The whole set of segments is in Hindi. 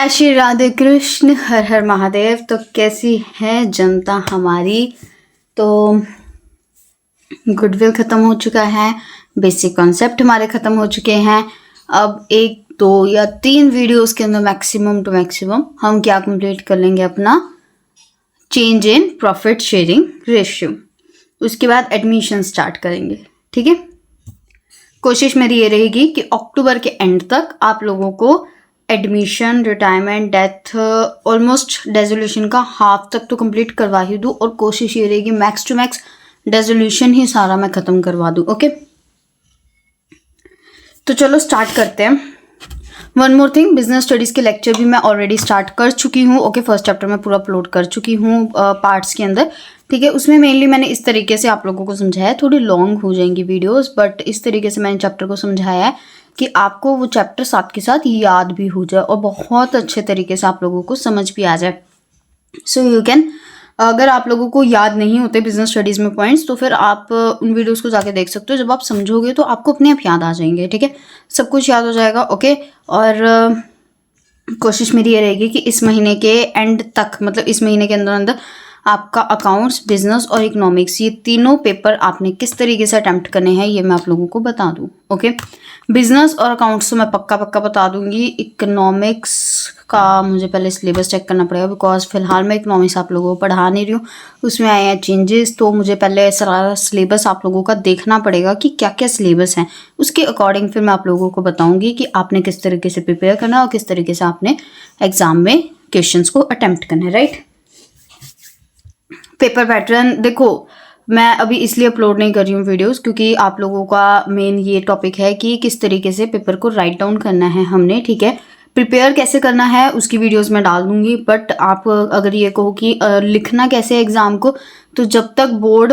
जय श्री राधे कृष्ण, हर हर महादेव। तो कैसी है जनता हमारी। तो गुडविल ख़त्म हो चुका है, बेसिक कॉन्सेप्ट हमारे ख़त्म हो चुके हैं। अब 1, 2 या 3 वीडियोस के अंदर मैक्सिमम टू मैक्सिमम हम क्या कंप्लीट कर लेंगे, अपना change in profit sharing ratio. उसके बाद एडमिशन स्टार्ट करेंगे। ठीक है, कोशिश मेरी ये रहेगी कि अक्टूबर के एंड तक आप लोगों को admission, retirement, death, almost dissolution का हाफ तक तो कंप्लीट करवा ही दूँ, और कोशिश ये रहेगी मैक्स टू मैक्स डेजोल्यूशन ही सारा मैं ख़त्म करवा दूँ। ओके, तो चलो स्टार्ट करते हैं। One more thing, business studies के लेक्चर भी मैं ऑलरेडी स्टार्ट कर चुकी हूँ। ओके, फर्स्ट चैप्टर में पूरा अपलोड कर चुकी हूँ पार्ट्स के अंदर। ठीक है, उसमें मेनली मैंने इस तरीके से आप लोगों को समझाया है। थोड़ी लॉन्ग हो जाएंगी वीडियोस, बट इस तरीके से मैंने चैप्टर को समझाया है कि आपको वो चैप्टर साथ के साथ याद भी हो जाए और बहुत अच्छे तरीके से आप लोगों को समझ भी आ जाए। सो यू कैन, अगर आप लोगों को याद नहीं होते बिजनेस स्टडीज़ में पॉइंट्स, तो फिर आप उन वीडियोस को जाके देख सकते हो। जब आप समझोगे तो आपको अपने आप याद आ जाएंगे। ठीक है, सब कुछ याद हो जाएगा। ओके, और कोशिश मेरी ये रहेगी कि इस महीने के एंड तक, मतलब इस महीने के अंदर अंदर आपका अकाउंट्स, बिजनेस और इकोनॉमिक्स, ये तीनों पेपर आपने किस तरीके से अटेम्प्ट करने हैं ये मैं आप लोगों को बता दूं। ओके, बिजनेस और अकाउंट्स तो मैं पक्का बता दूंगी। इकोनॉमिक्स का मुझे पहले सिलेबस चेक करना पड़ेगा, बिकॉज फिलहाल मैं इकोनॉमिक्स आप लोगों को पढ़ा नहीं रही हूँ, उसमें आए हैं चेंजेस। तो मुझे पहले सारा सिलेबस आप लोगों का देखना पड़ेगा कि क्या क्या सिलेबस हैं, उसके अकॉर्डिंग फिर मैं आप लोगों को बताऊंगी कि आपने किस तरीके से प्रिपेयर करना है और किस तरीके से आपने एग्जाम में क्वेश्चंस को अटेम्प्ट करना है। राइट, पेपर पैटर्न देखो, मैं अभी इसलिए अपलोड नहीं कर रही हूँ वीडियोस, क्योंकि आप लोगों का मेन ये टॉपिक है कि किस तरीके से पेपर को राइट डाउन करना है हमने। ठीक है, प्रिपेयर कैसे करना है उसकी वीडियोस मैं डाल दूंगी, बट आप अगर ये कहो कि लिखना कैसे एग्ज़ाम को, तो जब तक बोर्ड,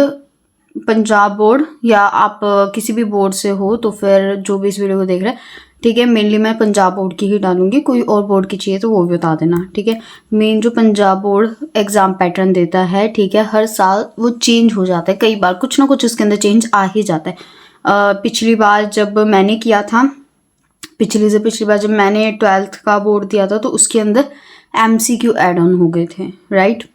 पंजाब बोर्ड या आप किसी भी बोर्ड से हो, तो फिर जो भी इस वीडियो को देख रहे हैं, ठीक है, मेनली मैं पंजाब बोर्ड की ही डालूंगी। कोई और बोर्ड की चाहिए तो वो भी बता देना। ठीक है, मेन जो पंजाब बोर्ड एग्ज़ाम पैटर्न देता है, ठीक है, हर साल वो चेंज हो जाता है, कई बार कुछ ना कुछ उसके अंदर चेंज आ ही जाता है। पिछली बार जब मैंने किया था, पिछली बार जब मैंने 12th का बोर्ड दिया था, तो उसके अंदर MCQ ऐड ऑन हो गए थे। राइट,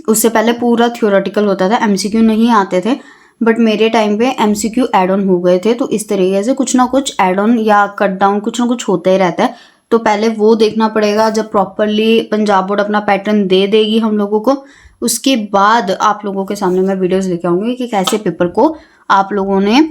उससे पहले पूरा थ्योरेटिकल होता था, MCQ नहीं आते थे, बट मेरे टाइम पे MCQ ऐड ऑन हो गए थे। तो इस तरीके से कुछ ना कुछ ऐड ऑन या कट डाउन कुछ ना कुछ होता ही रहता है। तो पहले वो देखना पड़ेगा, जब प्रॉपरली पंजाब बोर्ड अपना पैटर्न दे देगी हम लोगों को, उसके बाद आप लोगों के सामने मैं वीडियोस लेके आऊँगी कि कैसे पेपर को आप लोगों ने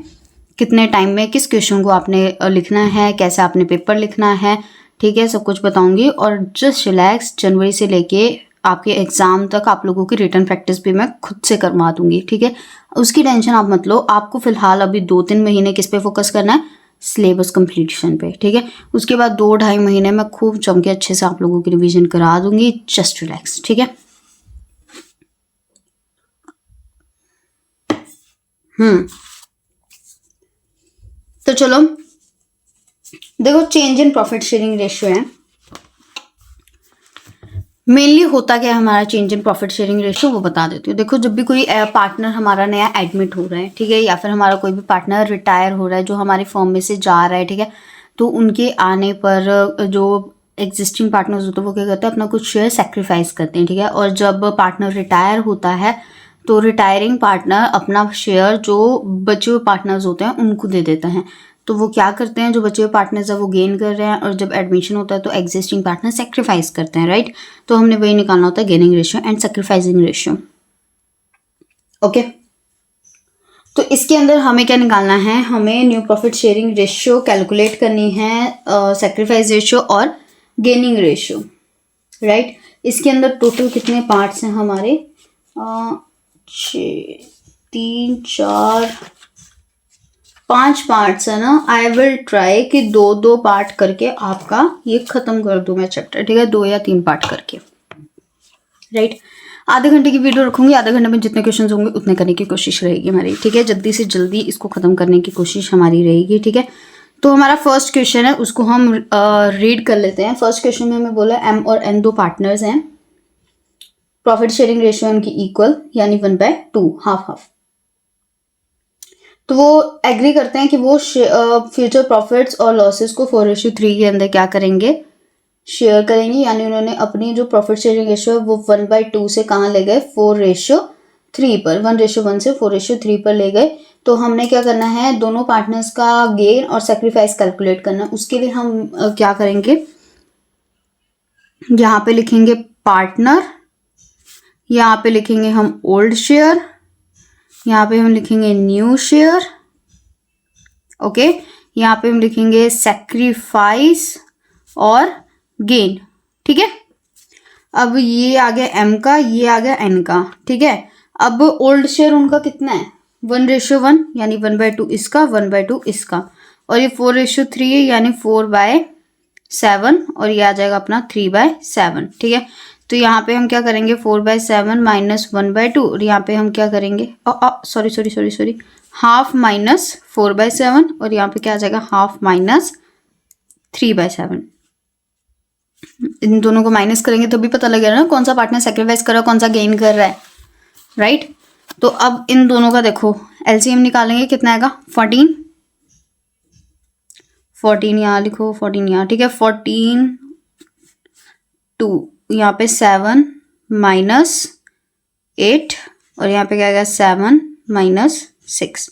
कितने टाइम में किस क्वेश्चन को आपने लिखना है, कैसे आपने पेपर लिखना है। ठीक है, सब कुछ बताऊँगी। और जस्ट रिलैक्स, जनवरी से लेके आपके एग्ज़ाम तक आप लोगों की रिटर्न प्रैक्टिस भी मैं खुद से करवा दूंगी। ठीक है, उसकी टेंशन आप मत लो। आपको फिलहाल अभी 2-3 महीने किस पे फोकस करना है, सिलेबस कंप्लीशन पे। ठीक है, उसके बाद 2-2.5 महीने में खूब जम के अच्छे से आप लोगों की रिवीजन करा दूंगी। Just relax. ठीक है, तो चलो देखो, change in profit sharing ratio है। मेनली होता क्या है हमारा change in profit sharing ratio, वो बता देती हूँ। देखो, जब भी कोई पार्टनर हमारा नया एडमिट हो रहा है, ठीक है, या फिर हमारा कोई भी पार्टनर रिटायर हो रहा है जो हमारी फर्म में से जा रहा है, ठीक है, तो उनके आने पर जो एग्जिस्टिंग पार्टनर्स होते हैं वो क्या करते हैं, अपना कुछ शेयर सेक्रीफाइस करते हैं। ठीक है, और जब पार्टनर रिटायर होता है तो रिटायरिंग पार्टनर अपना शेयर जो बचे हुए पार्टनर्स होते हैं उनको दे देते हैं। तो वो क्या करते हैं, जो बचे हुए पार्टनर्स है वो गेन कर रहे हैं, और जब एडमिशन होता है तो एग्जिस्टिंग पार्टनर सेक्रीफाइस करते हैं। राइट, तो हमने वही निकालना होता है, gaining ratio and sacrificing ratio. Okay, तो इसके अंदर हमें क्या निकालना है, हमें new profit sharing ratio calculate करनी है, सेक्रीफाइस रेशियो और गेनिंग रेशियो। राइट, इसके अंदर टोटल कितने पार्ट्स हैं हमारे, 3, 4, 5 पार्ट्स है ना। आई विल ट्राई कि 2-2 पार्ट करके आपका ये खत्म कर दूं मैं चैप्टर। ठीक है, 2 या 3 पार्ट करके। राइट, आधे घंटे की वीडियो रखूंगी, आधे घंटे में जितने क्वेश्चन होंगे उतने करने की कोशिश रहेगी हमारी। ठीक है, जल्दी से जल्दी इसको खत्म करने की कोशिश हमारी रहेगी। ठीक है, तो हमारा फर्स्ट क्वेश्चन है, उसको हम रीड कर लेते हैं। फर्स्ट क्वेश्चन में हमें बोला M और N 2 पार्टनर्स हैं, प्रॉफिट शेयरिंग रेशियो उनकी इक्वल, यानी 1/2, हाफ। तो वो एग्री करते हैं कि वो फ्यूचर प्रॉफिट्स और लॉसेस को 4:3 के अंदर क्या करेंगे, शेयर करेंगे, यानी उन्होंने अपनी जो प्रॉफिट शेयरिंग रेशियो है वो 1/2 से कहाँ ले गए, 4:3 पर, 1:1 से 4:3 पर ले गए। तो हमने क्या करना है, दोनों पार्टनर्स का गेन और सेक्रीफाइस कैलकुलेट करना है। उसके लिए हम क्या करेंगे, यहाँ पे लिखेंगे पार्टनर, यहाँ पे लिखेंगे हम ओल्ड शेयर, यहाँ पे हम लिखेंगे न्यू शेयर, ओके। यहाँ पे हम लिखेंगे सेक्रीफाइस और गेन, ठीक है। अब ये आ गया एम का, ये आ गया एन का, ठीक है। अब ओल्ड शेयर उनका कितना है, 1:1, यानी 1/2 इसका, 1/2 इसका, और ये 4:3 है, यानी 4/7, और ये आ जाएगा अपना 3/7, ठीक है। तो यहाँ पे हम क्या करेंगे, 4/7 माइनस 1/2, और यहाँ पे हम क्या करेंगे, सॉरी, हाफ माइनस 4/7, और यहाँ पे क्या आ जाएगा, हाफ माइनस 3/7। इन दोनों को माइनस करेंगे तो भी पता लगेगा ना कौन सा पार्टनर सेक्रीफाइस कर रहा है, कौन सा गेन कर रहा है, राइट। तो अब इन दोनों का देखो एलसीएम निकालेंगे, कितना आएगा, 14 यहाँ लिखो, 14 यहाँ, ठीक है। 14 2 यहाँ पे 7 माइनस 8, और यहाँ पे क्या आएगा, 7 माइनस 6।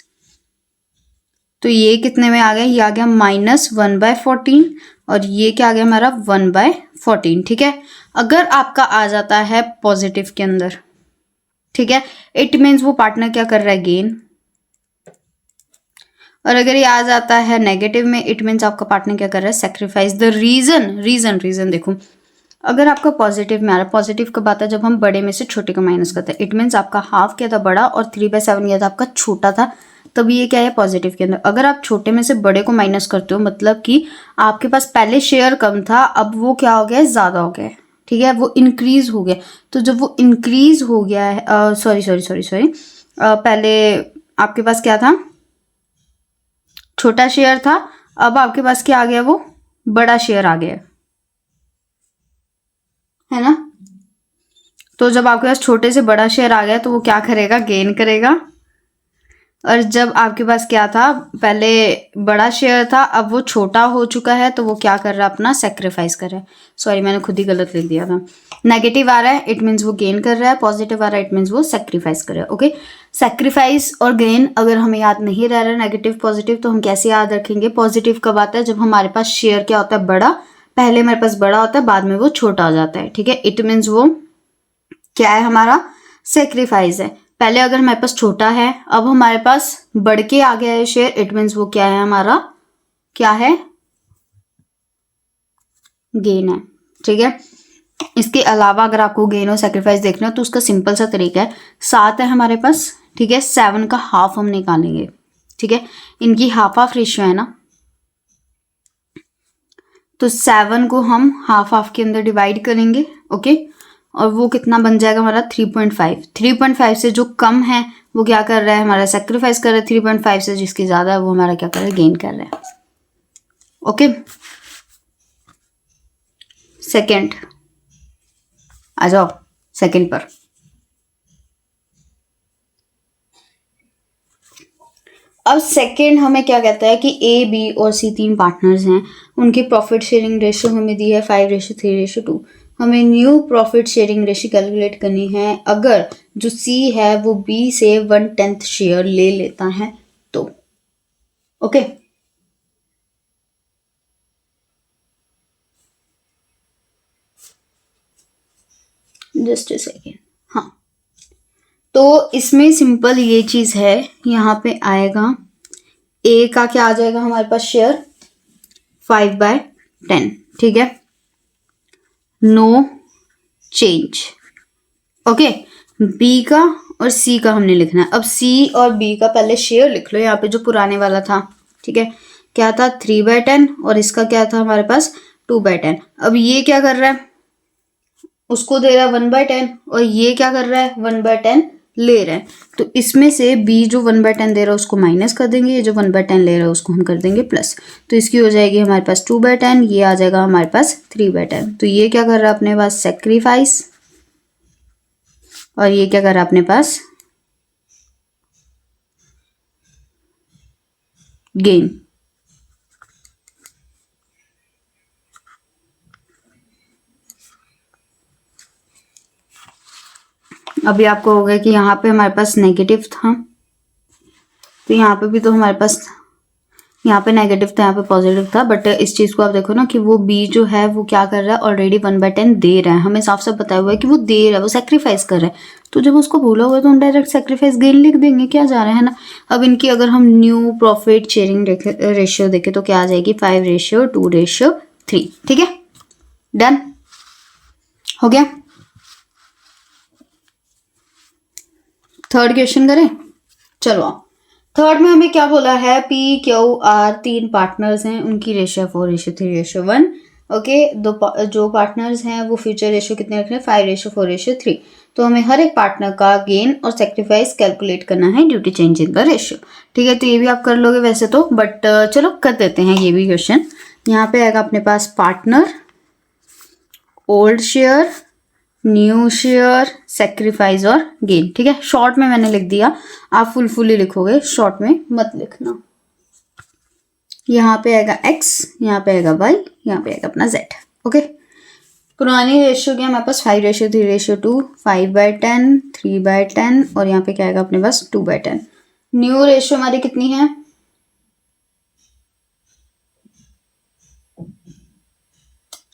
तो ये कितने में आ गया, ये आ गया -1/14, और ये क्या आ गया हमारा 1/14, ठीक है। अगर आपका आ जाता है पॉजिटिव के अंदर, ठीक है, इट मीन्स वो पार्टनर क्या कर रहा है, गेन। और अगर ये आ जाता है नेगेटिव में, इट मीन्स आपका पार्टनर क्या कर रहा है, सेक्रीफाइस। द रीजन देखो, अगर आपका पॉजिटिव में आ रहा है, पॉजिटिव कब आता है, जब हम बड़े में से छोटे को माइनस करते हैं। इट मीन्स आपका हाफ क्या था, बड़ा, और 3/7 क्या था, आपका छोटा था, तब ये क्या है, पॉजिटिव के अंदर। अगर आप छोटे में से बड़े को माइनस करते हो, मतलब कि आपके पास पहले शेयर कम था, अब वो क्या हो गया है, ज़्यादा हो गया है, ठीक है, वो इंक्रीज हो गया। तो जब वो इंक्रीज हो गया है, सॉरी, पहले आपके पास क्या था, छोटा शेयर था, अब आपके पास क्या आ गया, वो बड़ा शेयर आ गया है ना। तो जब आपके पास छोटे से बड़ा शेयर आ गया तो वो क्या करेगा, गेन करेगा। और जब आपके पास क्या था, पहले बड़ा शेयर था, अब वो छोटा हो चुका है, तो वो क्या कर रहा है, अपना सेक्रीफाइस कर रहा है। सॉरी, मैंने खुद ही गलत लिख दिया था। नेगेटिव आ रहा है, इट मीन्स वो गेन कर रहा है, पॉजिटिव आ रहा है, इट मीन्स वो सेक्रीफाइस कर रहा है, ओके। सेक्रीफाइस और गेन अगर हमें याद नहीं रह रहा है, नेगेटिव पॉजिटिव, तो हम कैसे याद रखेंगे। पॉजिटिव कब आता है, जब हमारे पास शेयर क्या होता है, बड़ा, पहले हमारे पास बड़ा होता है, बाद में वो छोटा हो जाता है, ठीक है। इट मीन्स वो क्या है, हमारा सेक्रीफाइस है। पहले अगर हमारे पास छोटा है, अब हमारे पास बढ़ के आ गया है शेयर, इट मीन्स वो क्या है, हमारा क्या है, गेन है, ठीक है। इसके अलावा अगर आपको गेन और सेक्रीफाइस देखना है तो उसका सिंपल सा तरीका है, 7 है हमारे पास, ठीक है, 7 का हाफ हम निकालेंगे, ठीक है। इनकी हाफ रेशियो है ना, तो 7 को हम हाफ के अंदर डिवाइड करेंगे, ओके। और वो कितना बन जाएगा हमारा, 3.5। 3.5 से जो कम है वो क्या कर रहा है, हमारा सेक्रीफाइस कर रहा है। 3.5 से जिसकी ज्यादा है वो हमारा क्या कर रहा है, गेन कर रहा है, ओके। सेकेंड आ जाओ, सेकेंड पर। अब सेकेंड हमें क्या कहता है कि ए, बी और सी 3 पार्टनर्स हैं, उनकी प्रॉफिट शेयरिंग रेशियो हमें दी है 5:3:2। हमें new profit sharing ratio calculate करनी है अगर जो सी है वो बी से 1/10 शेयर ले लेता है तो, ओके। जस्ट अ सेकेंड, हाँ। तो इसमें सिंपल ये चीज है, यहाँ पे आएगा ए का क्या आ जाएगा हमारे पास शेयर, 5/10, ठीक है, नो चेंज, ओके। बी का और सी का हमने लिखना है। अब सी और बी का पहले शेयर लिख लो, यहाँ पे जो पुराने वाला था, ठीक है, क्या था, 3/10, और इसका क्या था हमारे पास, 2/10। अब ये क्या कर रहा है, उसको दे रहा है 1/10, और ये क्या कर रहा है, 1/10 ले रहे हैं। तो इसमें से बी जो 1/10 दे रहा है उसको माइनस कर देंगे, ये जो 1/10 ले रहा है उसको हम कर देंगे प्लस। तो इसकी हो जाएगी हमारे पास 2/10, ये आ जाएगा हमारे पास 3/10। तो ये क्या कर रहा है अपने पास, सेक्रीफाइस, और ये क्या कर रहा है अपने पास, गेन। अभी आपको हो गया कि यहाँ पे हमारे पास नेगेटिव था, तो यहाँ पे भी तो हमारे पास, यहाँ पे नेगेटिव था, यहाँ पे पॉजिटिव था, बट इस चीज़ को आप देखो ना कि वो बी जो है वो क्या कर रहा है, ऑलरेडी 1/10 दे रहा है, हमें साफ साफ बताया हुआ है कि वो दे रहा है, वो सेक्रीफाइस कर रहा है। तो जब उसको भूला हुआ है तो हम डायरेक्ट सेक्रीफाइस गेन लिख देंगे, क्या जा रहा है ना। अब इनकी अगर हम न्यू प्रॉफिट शेयरिंग रेशियो देखें तो क्या आ जाएगी, 5:2:3। ठीक है, डन हो गया। थर्ड क्वेश्चन करें, चलो। थर्ड में हमें क्या बोला है, पी क्यू आर 3 पार्टनर्स हैं, उनकी रेशियो 4:3:1। ओके, जो पार्टनर्स हैं वो फ्यूचर रेशियो कितने रख रहे हैं, 5:4:3। तो हमें हर एक पार्टनर का गेन और सेक्रीफाइस कैलकुलेट करना है due to change in the ratio. ठीक है, तो ये भी आप कर लोगे वैसे तो, बट चलो कर देते हैं ये भी क्वेश्चन। यहाँ पे आएगा अपने पास partner, old share, new share, sacrifice और गेन। ठीक है, शॉर्ट में मैंने लिख दिया, आप फुल ही लिखोगे, शॉर्ट में मत लिखना। यहाँ पे आएगा x, यहाँ पे आएगा y, यहाँ पे आएगा अपना z। ओके, पुरानी रेशियो क्या हमारे पास, 5:3:2, 5/10, 3/10, और यहाँ पे क्या आएगा अपने पास 2/10। न्यू रेशियो हमारी कितनी है,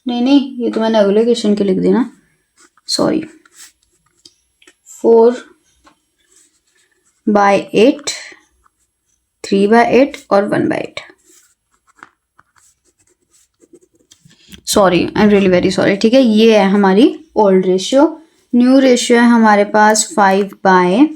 नहीं ये तो मैंने अगले क्वेश्चन के लिख दी ना, सॉरी, 4/8, 3/8 और 1/8। Sorry, I am really very sorry. ठीक है, ये है हमारी ओल्ड रेशियो। न्यू रेशियो है हमारे पास 5/12,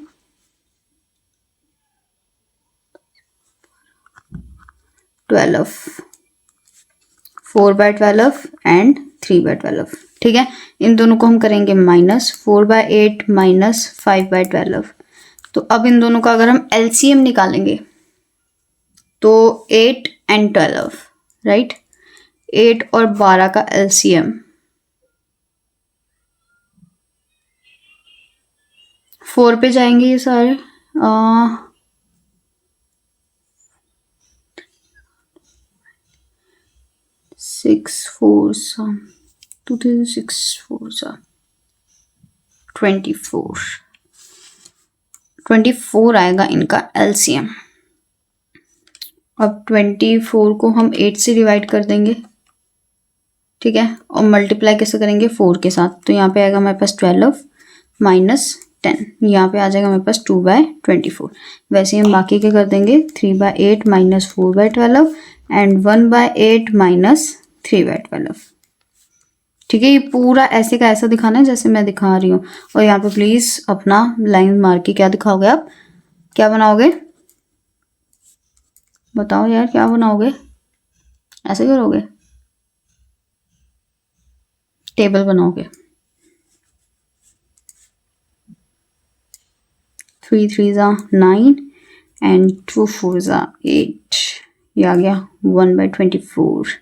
4/12 एंड 3/12। ठीक है, इन दोनों को हम करेंगे माइनस, 4/8 माइनस 5/12। तो अब इन दोनों का अगर हम एलसीएम निकालेंगे तो 8 and 12, राइट, 8 और 12 का एलसीएम 4 पे जाएंगे ये सारे, 6 4 2 3 6 4 24 आएगा इनका एलसीएम। अब 24 को हम 8 से डिवाइड कर देंगे, ठीक है, और मल्टीप्लाई कैसे करेंगे, 4 के साथ। तो यहाँ पे आएगा हमारे पास 12 माइनस 10, यहाँ पे आ जाएगा हमारे पास 2/24। वैसे ही हम बाकी के कर देंगे, 3/8 माइनस 4/12 एंड 1/8 माइनस 3/12। ठीक है, ये पूरा ऐसे का ऐसा दिखाना है जैसे मैं दिखा रही हूँ। और यहाँ पे प्लीज अपना लाइन मार के क्या दिखाओगे, आप क्या बनाओगे, बताओ यार, क्या बनाओगे, ऐसे करोगे, टेबल बनाओगे। 3 3s 9 एंड 2 4s 8, ये आ गया 1/24।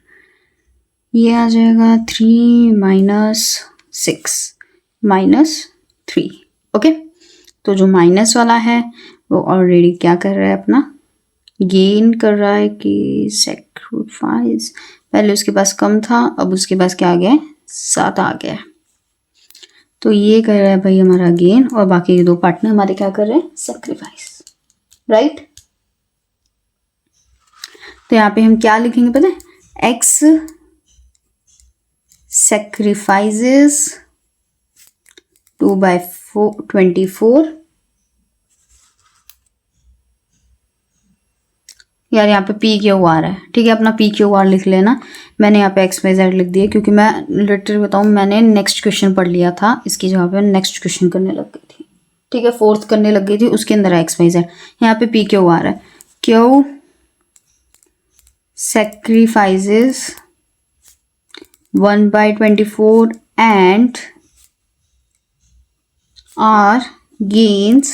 ये आ जाएगा 3 माइनस 6 माइनस 3। ओके, तो जो माइनस वाला है वो ऑलरेडी क्या कर रहा है, अपना गेन कर रहा है कि सेक्रीफाइस। पहले उसके पास कम था, अब उसके पास क्या आ गया है, 7 आ गया। तो ये कर रहा है भाई हमारा गेन, और बाकी के 2 पार्टनर हमारे क्या कर रहे हैं, सेक्रीफाइस, राइट। तो यहाँ पे हम क्या लिखेंगे पता है, एक्स sacrifices 2/24। यार यहाँ पे पी क्यू आर है, ठीक है, अपना पी क्यू आर लिख लेना। मैंने यहाँ पे एक्स वाई जेड लिख दिया क्योंकि मैं लिटरली बताऊँ, मैंने नेक्स्ट क्वेश्चन पढ़ लिया था, इसकी जगह पे नेक्स्ट क्वेश्चन करने लग गई थी। ठीक है, 4th करने लग गई थी, उसके अंदर एक्स वाई जेड। यहाँ पे पी क्यू आर है, Q sacrifices 1/24 and R gains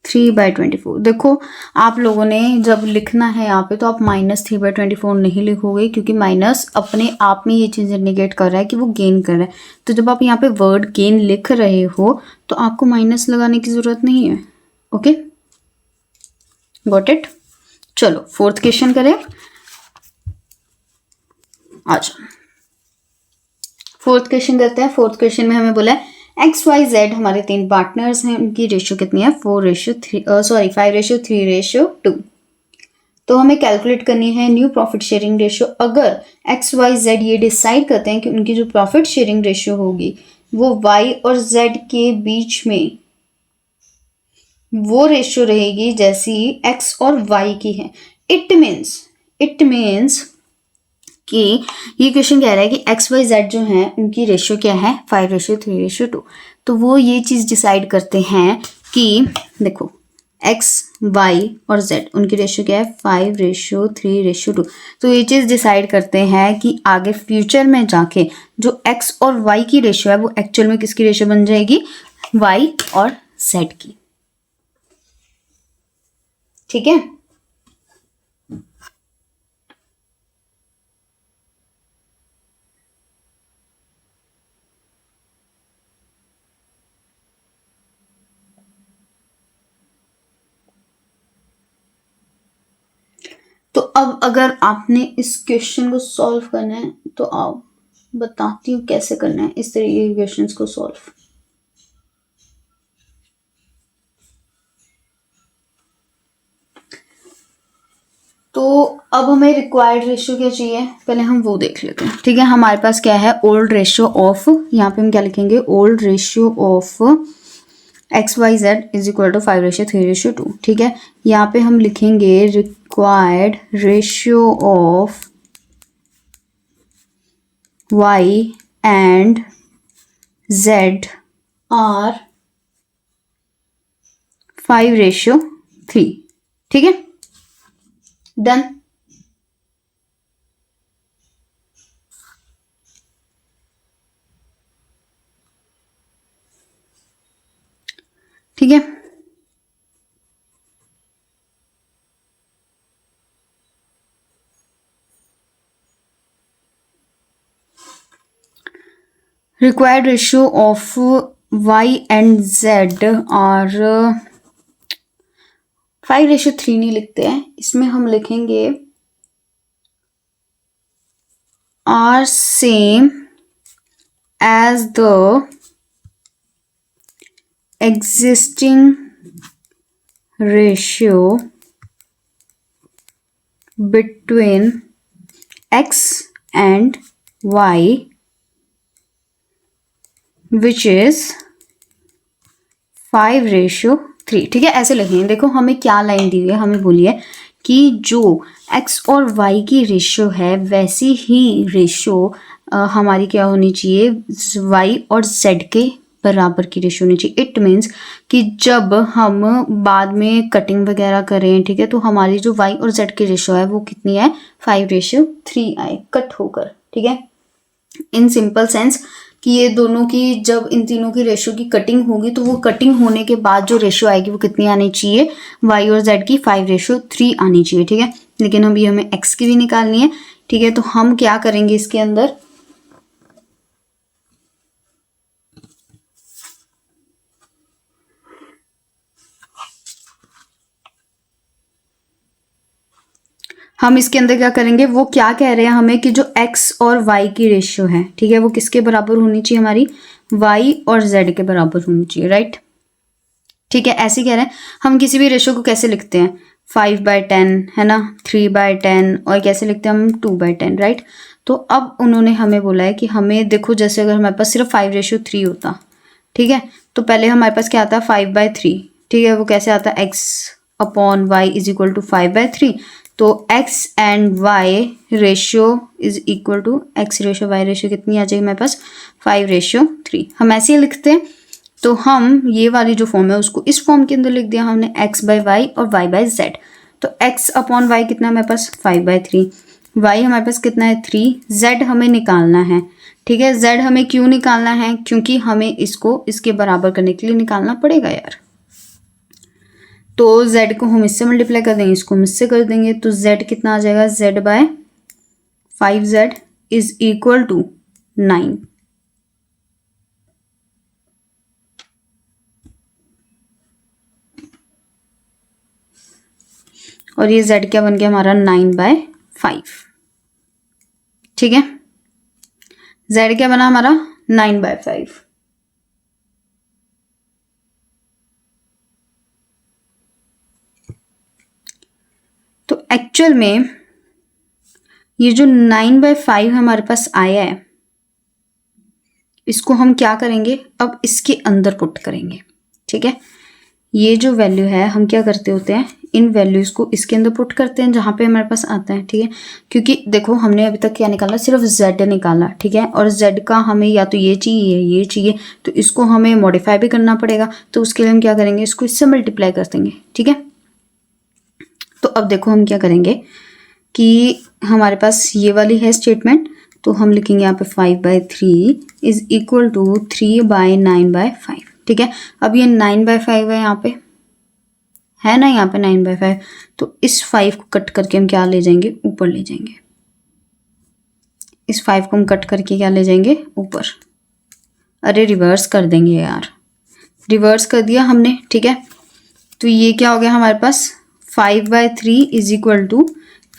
3/24। देखो, आप लोगों ने जब लिखना है यहाँ पे तो आप -3/24 नहीं लिखोगे, क्योंकि माइनस अपने आप में ये चीज़ इंडिकेट कर रहा है कि वो गेन कर रहा है। तो जब आप यहाँ पे वर्ड गेन लिख रहे हो तो आपको माइनस लगाने की ज़रूरत नहीं है। Okay, got it. चलो 4th क्वेश्चन करें, अच्छा 4th क्वेश्चन करते हैं। 4th क्वेश्चन में हमें बोला है XYZ हमारे 3 पार्टनर्स हैं, उनकी रेशियो कितनी है 5:3:2। तो हमें कैलकुलेट करनी है न्यू प्रॉफिट शेयरिंग रेशियो। अगर XYZ ये डिसाइड करते हैं कि उनकी जो प्रॉफिट शेयरिंग रेशियो होगी वो Y और Z के बीच में वो रेशियो रहेगी जैसी X और Y की है। इट मीन्स कि ये क्वेश्चन कह रहा है कि XYZ जो है उनकी रेशियो क्या है 5:3:2। तो वो ये चीज़ डिसाइड करते हैं कि देखो X, Y और Z उनकी रेशियो क्या है 5:3:2। तो ये चीज़ डिसाइड करते हैं कि आगे फ्यूचर में जाके जो X और Y की रेशियो है वो एक्चुअल में किसकी रेशियो बन जाएगी Y और Z की। ठीक है, तो अब अगर आपने इस क्वेश्चन को सॉल्व करना है तो आओ बताती हूँ कैसे करना है इस तरीके के क्वेश्चंस को सॉल्व। तो अब हमें रिक्वायर्ड रेशियो क्या चाहिए, पहले हम वो देख लेते हैं। ठीक है, हमारे पास क्या है ओल्ड रेशियो ऑफ, यहाँ पे हम क्या लिखेंगे old ratio of XYZ is equal to 5:3:2। ठीक है, यहाँ पे हम लिखेंगे required ratio of Y and Z are 5:3। ठीक है, डन। ठीक है, required ratio of Y and Z are 5:3 नहीं लिखते हैं, इसमें हम लिखेंगे are same as the existing ratio between X and Y which is 5:3। ठीक है, ऐसे लिखेंगे। देखो हमें क्या लाइन दी हुई है, हमें बोलिए कि जो X और Y की रेशियो है वैसी ही रेशियो हमारी क्या होनी चाहिए Y और Z के बराबर की रेशियो होनी चाहिए। इट मीन्स कि जब हम बाद में कटिंग वगैरह करें, ठीक है, तो हमारी जो Y और Z की रेशियो है वो कितनी है 5:3 आए कट होकर। ठीक है, इन सिंपल सेंस कि ये दोनों की जब इन तीनों की रेशियो की कटिंग होगी तो वो कटिंग होने के बाद जो रेशियो आएगी वो कितनी आनी चाहिए Y और Z की 5:3 आनी चाहिए। ठीक है, लेकिन अभी हमें X की भी निकालनी है। ठीक है, तो हम क्या करेंगे इसके अंदर हम इसके अंदर क्या करेंगे, वो क्या कह रहे हैं हमें कि जो X और Y की रेशियो है, ठीक है, वो किसके बराबर होनी चाहिए हमारी Y और Z के बराबर होनी चाहिए। राइट, ठीक है, ऐसे कह रहे हैं। हम किसी भी रेशियो को कैसे लिखते हैं 5/10 है ना, 3/10 और कैसे लिखते हैं हम 2/10। राइट, तो अब उन्होंने हमें बोला है कि हमें देखो जैसे अगर हमारे पास सिर्फ 5:3 होता, ठीक है, तो पहले हमारे पास क्या आता है 5/3। ठीक है, वो कैसे आता है X/Y इज इक्वल टू 5/3। तो X and Y ratio is equal to X ratio Y ratio कितनी आ जाएगी हमारे पास 5:3। हम ऐसे ही लिखते हैं। तो हम ये वाली जो फॉर्म है उसको इस फॉर्म के अंदर लिख दिया हमने X/Y और Y/Z। तो X/Y कितना हमारे पास 5/3, Y हमारे पास कितना है 3, Z हमें निकालना है। ठीक है, Z हमें क्यों निकालना है, क्योंकि हमें इसको इसके बराबर करने के लिए निकालना पड़ेगा यार। तो Z को हम इससे मल्टीप्लाई कर देंगे, इसको हम इससे कर देंगे, तो Z कितना आ जाएगा Z/5Z इज इक्वल टू 9। और ये Z क्या बन गया हमारा 9/5। ठीक है, Z क्या बना हमारा 9/5। एक्चुअल में ये जो 9/5 हमारे पास आया है, इसको हम क्या करेंगे, अब इसके अंदर पुट करेंगे। ठीक है, ये जो वैल्यू है हम क्या करते होते हैं, इन वैल्यूज को इसके अंदर पुट करते हैं जहाँ पे हमारे पास आता है। ठीक है, क्योंकि देखो हमने अभी तक क्या निकाला, सिर्फ z निकाला। ठीक है, और z का हमें या तो ये चाहिए, तो इसको हमें मॉडिफाई भी करना पड़ेगा। तो उसके लिए हम क्या करेंगे, इसको इससे मल्टीप्लाई कर देंगे। ठीक है, तो अब देखो हम क्या करेंगे कि हमारे पास ये वाली है स्टेटमेंट, तो हम लिखेंगे यहाँ पे 5/3 इज इक्वल टू 3/9/5। ठीक है, अब ये 9/5 है, यहाँ पे है ना, यहाँ पे 9/5, तो इस 5 को कट करके हम क्या ले जाएंगे, ऊपर ले जाएंगे। इस 5 को हम कट करके क्या ले जाएंगे, ऊपर। अरे रिवर्स कर देंगे यार, रिवर्स कर दिया हमने। ठीक है, तो ये क्या हो गया हमारे पास, 5/3 इज इक्वल टू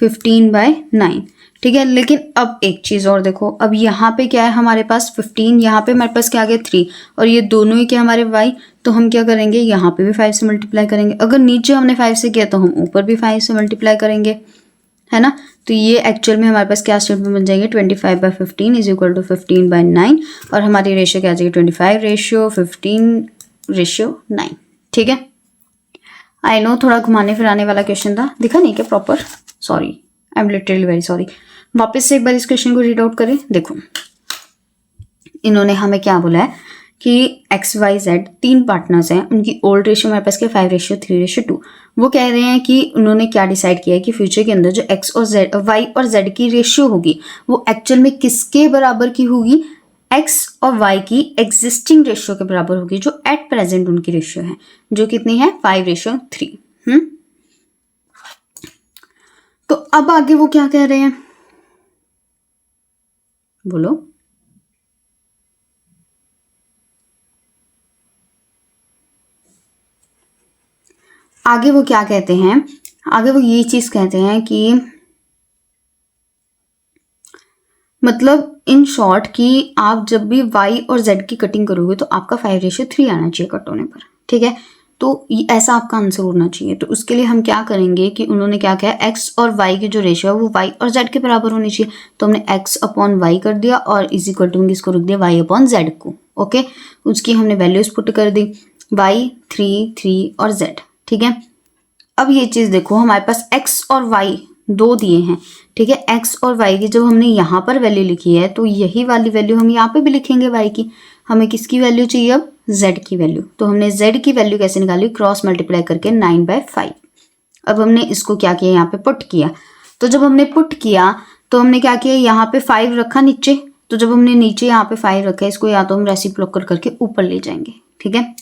15/9। ठीक है, लेकिन अब एक चीज़ और देखो, अब यहाँ पे क्या है हमारे पास 15, यहाँ पे हमारे पास क्या आ गया 3, और ये दोनों ही क्या हमारे y, तो हम क्या करेंगे, यहाँ पे भी 5 से मल्टीप्लाई करेंगे। अगर नीचे हमने 5 से किया तो हम ऊपर भी 5 से मल्टीप्लाई करेंगे, है ना। तो ये एक्चुअल में हमारे पास क्या स्टेटमेंट बन जाएंगे, 25/15 इज इक्वल टू 15/9, और हमारी रेशियो क्या आ जाएगी, 25/15 ठीक है, आई नो थोड़ा घुमाने फिराने वाला क्वेश्चन था, दिखा नहीं क्या proper, sorry, I am literally very sorry. वापस से एक बार इस क्वेश्चन को रीड आउट करें। देखो इन्होंने हमें क्या बोला है कि XYZ 3 पार्टनर्स हैं, उनकी ओल्ड रेशियो हमारे पास क्या 5:3:2। वो कह रहे हैं कि उन्होंने क्या डिसाइड किया है कि फ्यूचर के अंदर जो Y और Z की रेशियो होगी वो एक्चुअल में किसके बराबर की होगी, X और Y की एग्जिस्टिंग रेशियो के बराबर होगी, जो एट प्रेजेंट उनकी रेशियो है, जो कितनी है 5:3। तो अब आगे वो क्या कह रहे हैं, बोलो। आगे वो क्या कहते हैं, आगे वो ये चीज कहते हैं कि मतलब इन शॉर्ट कि आप जब भी Y और Z की कटिंग करोगे तो आपका 5:3 आना चाहिए कट होने पर। ठीक है, तो ऐसा आपका आंसर होना चाहिए। तो उसके लिए हम क्या करेंगे कि उन्होंने क्या कहा, X और Y की जो रेशियो है वो Y और Z के बराबर होनी चाहिए, तो हमने X/Y कर दिया और इज इक्वल टू किसको रख दिया, Y/Z को। ओके, उसकी हमने वैल्यूज पुट कर दी, Y 3 और Z। ठीक है, अब ये चीज देखो हमारे पास X और Y दो दिए हैं। ठीक है, X और Y की जब हमने यहाँ पर वैल्यू लिखी है तो यही वाली वैल्यू हम यहाँ पे भी लिखेंगे Y की। हमें किसकी वैल्यू चाहिए अब, Z की वैल्यू। तो हमने Z की वैल्यू कैसे निकाली, क्रॉस मल्टीप्लाई करके 9/5। अब हमने इसको क्या किया, यहाँ पे पुट किया। तो जब हमने पुट किया तो हमने क्या किया, यहाँ पे 5 रखा नीचे, तो जब हमने नीचे यहाँ पे 5 रखा है, इसको या तो हम रेसिप्रोकल करके ऊपर ले जाएंगे। ठीक है,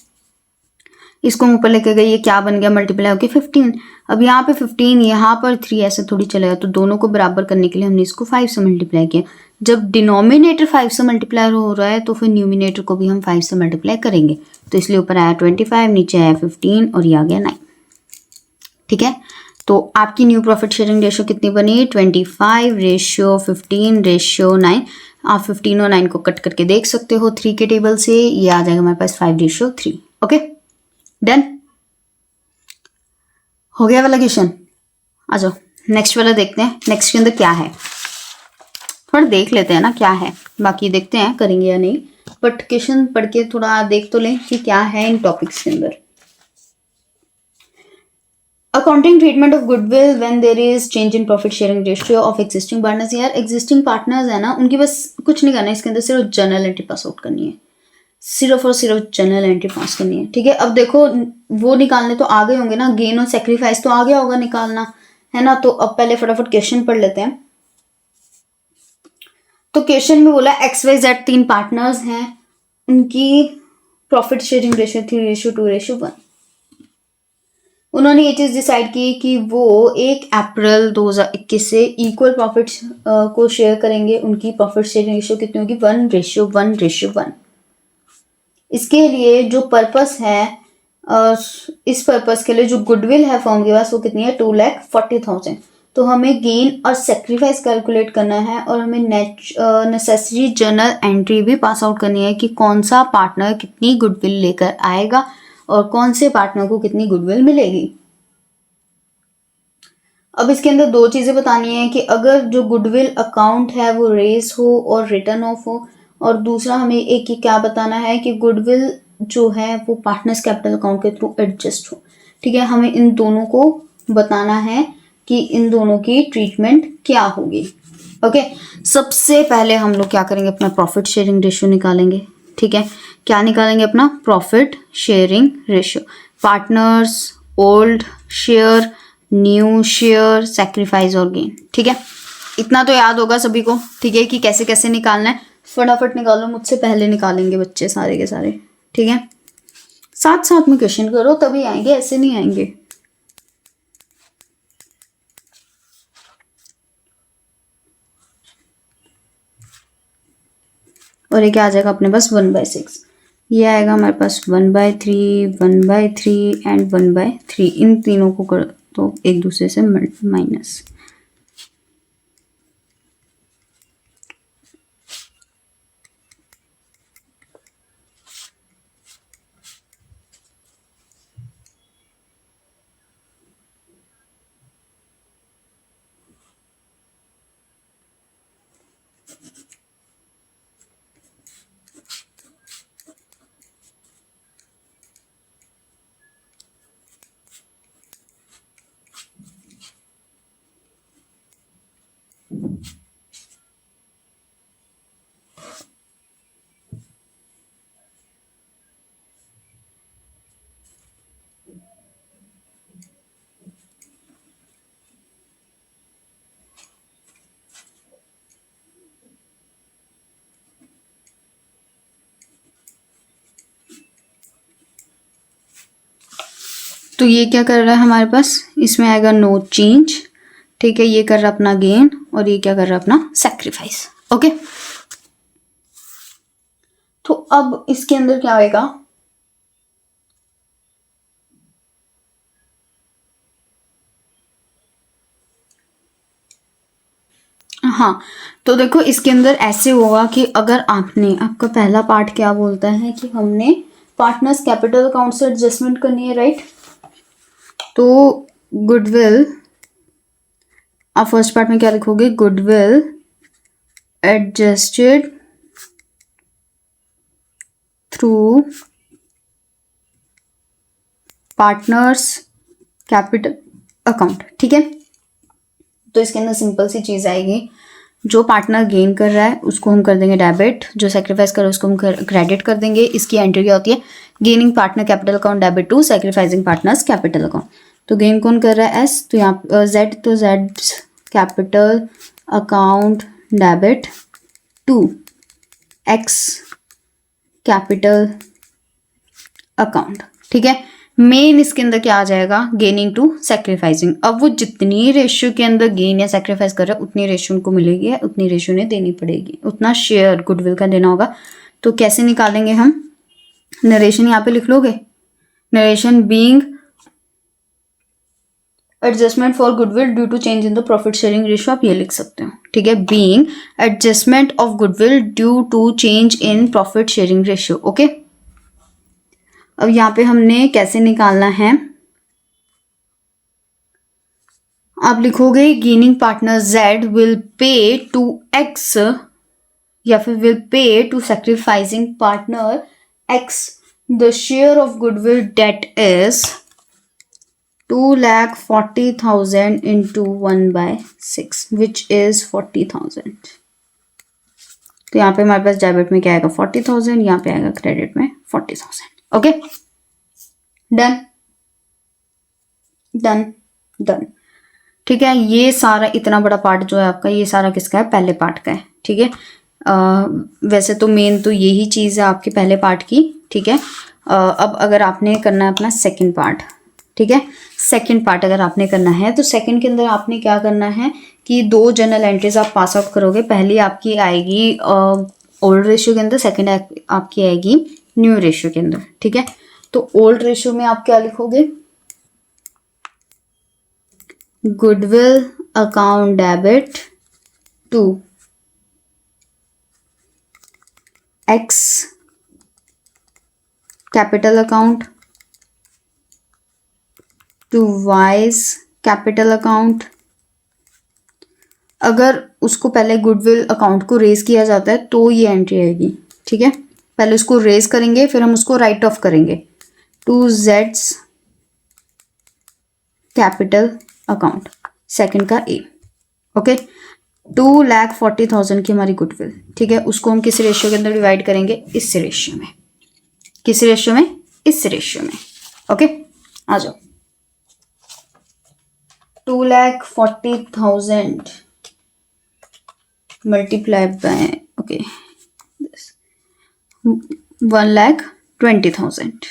इसको ऊपर लेके गए, ये क्या बन गया, मल्टीप्लाई होके 15। अब यहाँ पे 15, यहाँ पर 3, ऐसे थोड़ी चलेगा, तो दोनों को बराबर करने के लिए हमने इसको 5 से मल्टीप्लाई किया। जब डिनोमिनेटर 5 से मल्टीप्लाई हो रहा है तो फिर न्यूमिनेटर को भी हम 5 से मल्टीप्लाई करेंगे। तो इसलिए ऊपर आया 25, नीचे आया 15 और ये आ गया 9। ठीक है, तो आपकी न्यू प्रॉफिट शेयरिंग रेशियो कितनी बनी, 25:15:9। आप 15 और 9 को कट करके देख सकते हो 3 के टेबल से, ये आ जाएगा हमारे पास 5:3। ओके डन, हो गया वाला क्वेश्चन। आ जाओ नेक्स्ट वाला देखते हैं, नेक्स्ट के अंदर क्या है, थोड़ा देख लेते हैं ना क्या है, बाकी देखते हैं करेंगे या नहीं, बट क्वेश्चन पढ़ के थोड़ा देख तो लें कि क्या है इन टॉपिक्स के अंदर। Accounting treatment of goodwill when there is change in profit sharing ratio of existing partners. यार एग्जिस्टिंग पार्टनर्स है ना, उनकी बस कुछ नहीं करना है, इसके अंदर सिर्फ जर्नल एंट्री पास आउट करनी है, सिर्फ और सिर्फ जनरल एंट्री पास करनी है। ठीक है, अब देखो वो निकालने तो आ गए होंगे ना, गेन और सेक्रीफाइस तो आ गया होगा निकालना, है ना। तो अब पहले फटाफट क्वेश्चन पढ़ लेते हैं। तो क्वेश्चन में बोला XYZ 3 पार्टनर्स हैं, उनकी प्रॉफिट शेयरिंग रेशियो 3:2:1। उन्होंने ये चीज डिसाइड की कि वो 1 अप्रैल 2021 से इक्वल प्रॉफिट को शेयर करेंगे। उनकी प्रॉफिट शेयरिंग रेशियो कितनी होगी, 1:1:1। इसके लिए जो पर्पस है, इस पर्पस के लिए जो गुडविल है फर्म के पास वो कितनी है, 2,40,000। तो हमें गेन और सेक्रीफाइस कैलकुलेट करना है और हमें नेसेसरी जर्नल एंट्री भी पास आउट करनी है कि कौन सा पार्टनर कितनी गुडविल लेकर आएगा और कौन से पार्टनर को कितनी गुडविल मिलेगी। अब इसके अंदर दो चीज़ें बतानी है कि अगर जो गुडविल अकाउंट है वो रेज हो और रिटर्न ऑफ हो, और दूसरा हमें एक ही क्या बताना है कि गुडविल जो है वो पार्टनर्स कैपिटल अकाउंट के थ्रू एडजस्ट हो। ठीक है, हमें इन दोनों को बताना है कि इन दोनों की ट्रीटमेंट क्या होगी। ओके, सबसे पहले हम लोग क्या करेंगे, अपना प्रॉफिट शेयरिंग रेशियो निकालेंगे। ठीक है, क्या निकालेंगे, अपना profit sharing ratio. Partners, old share, new share, sacrifice और गेन। ठीक है, इतना तो याद होगा सभी को। ठीक है, कि कैसे कैसे निकालना है, फटाफट निकालो, मुझसे पहले निकालेंगे बच्चे सारे के सारे। ठीक है, साथ साथ में क्वेश्चन करो तभी आएंगे, ऐसे नहीं आएंगे। और ये क्या आ जाएगा अपने पास 1/6, ये आएगा हमारे पास 1/3, 1/3 एंड 1/3। इन तीनों को कर तो एक दूसरे से माइनस। तो ये क्या कर रहा है हमारे पास, इसमें आएगा नो चेंज। ठीक है, ये कर रहा अपना गेन और ये क्या कर रहा अपना सैक्रिफाइस। ओके, तो अब इसके अंदर क्या आएगा, हाँ, तो देखो इसके अंदर ऐसे होगा कि अगर आपने, आपका पहला पार्ट क्या बोलता है कि हमने पार्टनर्स कैपिटल अकाउंट से एडजस्टमेंट करनी है, राइट। तो गुडविल, आप फर्स्ट पार्ट में क्या लिखोगे, goodwill adjusted through partners capital account. ठीक है, तो इसके अंदर सिंपल सी चीज आएगी, जो पार्टनर गेन कर रहा है उसको हम कर देंगे डेबिट, जो सेक्रीफाइस कर रहा है उसको हम क्रेडिट कर देंगे। इसकी एंट्री क्या होती है, gaining partner capital account debit to sacrificing partners capital account. तो गेन कौन कर रहा है, एस, तो यहाँ जेड, तो Z capital account debit to X capital account. ठीक है, मेन इसके अंदर क्या आ जाएगा, गेनिंग टू सेक्रीफाइसिंग। अब वो जितनी रेशियो के अंदर गेन या सेक्रीफाइस कर रहा है उतनी रेशियो उनको मिलेगी, उतनी रेशियो ने देनी पड़ेगी, उतना शेयर गुडविल का देना होगा। तो कैसे निकालेंगे हम, नरेशन यहाँ पे लिख लोगे, narration being adjustment for goodwill due to change in the profit sharing ratio, आप ये लिख सकते हो। ठीक है, being adjustment of goodwill due to change in profit sharing ratio. Okay, अब यहाँ पे हमने कैसे निकालना है, आप लिखोगे gaining partner Z will pay to X या फिर will pay to sacrificing partner X the share of goodwill that is 2,40,000 into 1/6 which is 40,000। तो यहाँ पे हमारे पास डेबिट में क्या आएगा 40,000, यहाँ पे आएगा क्रेडिट में 40,000। Okay, done done done. ठीक है, ये सारा इतना बड़ा पार्ट जो है आपका, ये सारा किसका है, पहले पार्ट का है। ठीक है, वैसे तो मेन तो यही चीज़ है आपके पहले पार्ट की। ठीक है, अब अगर आपने करना है अपना सेकंड पार्ट, ठीक है, सेकंड पार्ट अगर आपने करना है तो सेकंड के अंदर आपने क्या करना है कि दो जर्नल एंट्रीज आप पास आउट करोगे। पहली आपकी आएगी ओल्ड रेशियो के अंदर, सेकंड आपकी आएगी न्यू रेशियो के अंदर। ठीक है, तो ओल्ड रेशियो में आप क्या लिखोगे, goodwill account debit to X capital account to Y's capital account अगर उसको पहले गुडविल अकाउंट को रेज किया जाता है तो ये एंट्री आएगी, ठीक है। पहले उसको रेज करेंगे, फिर हम उसको राइट ऑफ करेंगे टू जेड्स कैपिटल अकाउंट, सेकंड का ए, ओके। 2,40,000 की हमारी गुडविल, ठीक है। उसको हम किस रेशियो के अंदर डिवाइड करेंगे? इस रेशियो में। किस रेशियो में? इस रेशियो में, ओके। आ जाओ। 2,40,000 मल्टीप्लाई बाय, ओके, 1,20,000,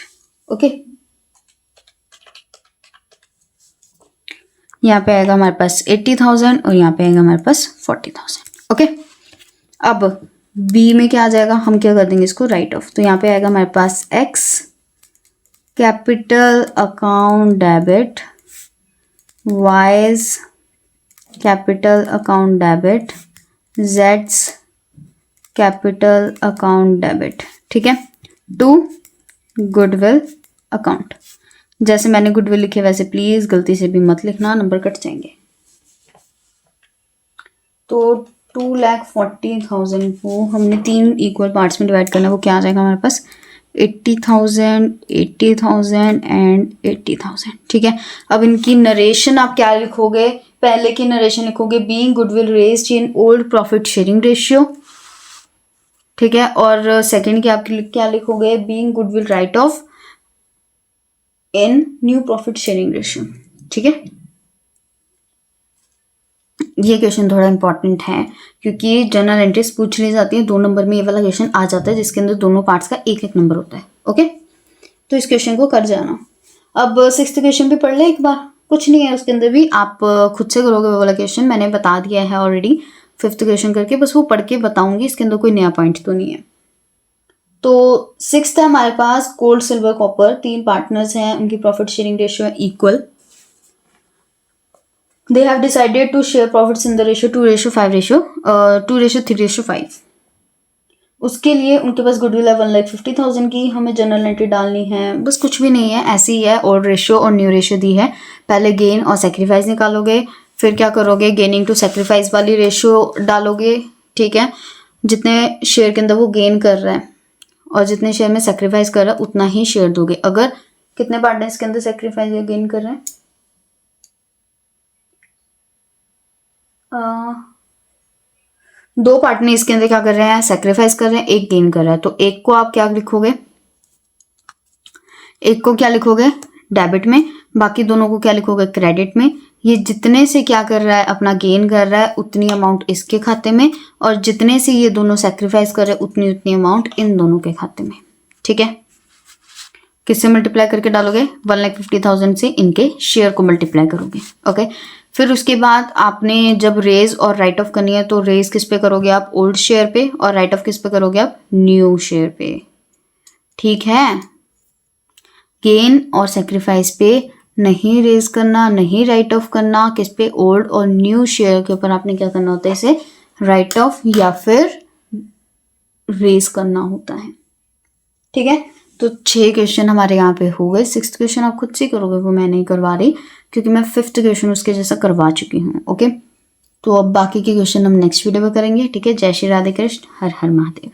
ओके। यहाँ पे आएगा हमारे पास 80,000 और यहाँ पे आएगा हमारे पास 40,000, ओके। अब बी में क्या आ जाएगा? हम क्या कर देंगे इसको? Write off. तो यहाँ पे आएगा हमारे पास X capital account debit, Y's capital account debit, जेड्स कैपिटल अकाउंट डेबिट, ठीक है, टू गुडविल अकाउंट। जैसे मैंने गुडविल लिखे वैसे प्लीज गलती से भी मत लिखना, नंबर कट जाएंगे। तो 2,40,000 को हमने 3 इक्वल पार्ट्स में डिवाइड करना है। वो क्या आ जाएगा हमारे पास? 80,000, 80,000 एंड 80,000, ठीक है। अब इनकी नरेशन आप क्या लिखोगे? पहले की नरेशन लिखोगे being goodwill raised in old profit sharing ratio, ठीक है। और सेकंड की आप क्या लिखोगे? Being goodwill right of in new profit sharing ratio, ठीक है। ये क्वेश्चन थोड़ा इंपॉर्टेंट है क्योंकि जनरल एंट्रीज पूछ ली जाती है। 2 नंबर में ये वाला क्वेश्चन आ जाता है जिसके अंदर दोनों पार्ट्स का एक एक नंबर होता है, ओके। तो इस क्वेश्चन को कर जाना। अब 6th क्वेश्चन भी पढ़ ले एक बार, कुछ नहीं है उसके अंदर भी, आप खुद से करोगे वो वाला क्वेश्चन, मैंने बता दिया है ऑलरेडी 5th क्वेश्चन करके, बस वो पढ़ के बताऊंगी, इसके अंदर कोई नया पॉइंट तो नहीं है। तो 6th है हमारे पास गोल्ड सिल्वर कॉपर, 3 पार्टनर्स हैं, उनकी प्रॉफिट शेयरिंग रेशियो है equal. They have decided to share profits in the ratio 2:3:5। उसके लिए उनके पास गुडविल है 1,50,000 की। हमें जनरल एंट्री डालनी है, बस कुछ भी नहीं है, ऐसे ही है। ओल्ड रेशियो और न्यू रेशियो दी है। पहले गेन और सेक्रीफाइस निकालोगे, फिर क्या करोगे? गेनिंग टू सेक्रीफाइस वाली रेशियो डालोगे, ठीक है। जितने शेयर के अंदर वो गेन कर रहा है और जितने शेयर में सेक्रीफाइस कर रहा है उतना ही शेयर दोगे। अगर कितने पार्टनर्स के अंदर सेक्रीफाइस या गेन कर रहे हैं? 2 पार्टनर इसके अंदर क्या कर रहे हैं? सेक्रीफाइस कर रहे हैं, एक गेन कर रहा है। तो एक को आप क्या लिखोगे? एक को क्या लिखोगे? डेबिट में, बाकी दोनों को क्या लिखोगे? क्रेडिट में। ये जितने से क्या कर रहा है? अपना गेन कर रहा है, उतनी अमाउंट इसके खाते में, और जितने से ये दोनों सेक्रीफाइस कर रहे हैं उतनी उतनी अमाउंट इन दोनों के खाते में, ठीक है। किससे मल्टीप्लाई करके डालोगे? 1,50,000 से इनके शेयर को मल्टीप्लाई करोगे, ओके। फिर उसके बाद आपने जब रेज और राइट ऑफ करनी है तो रेज किस पे करोगे आप? ओल्ड शेयर पे, और राइट ऑफ किस पे करोगे आप? न्यू शेयर पे, ठीक है। गेन और सेक्रीफाइस पे नहीं रेज करना, नहीं राइट ऑफ करना, किस पे? ओल्ड और न्यू शेयर के ऊपर आपने क्या करना होता है? इसे राइट ऑफ या फिर रेज करना होता है, ठीक है। तो 6 क्वेश्चन हमारे यहाँ पे हो गए। 6th क्वेश्चन आप खुद से करोगे, वो मैं नहीं करवा रही क्योंकि मैं 5th क्वेश्चन उसके जैसा करवा चुकी हूँ, ओके। तो अब बाकी के क्वेश्चन हम नेक्स्ट वीडियो में करेंगे, ठीक है। जय श्री राधे कृष्ण, हर हर महादेव।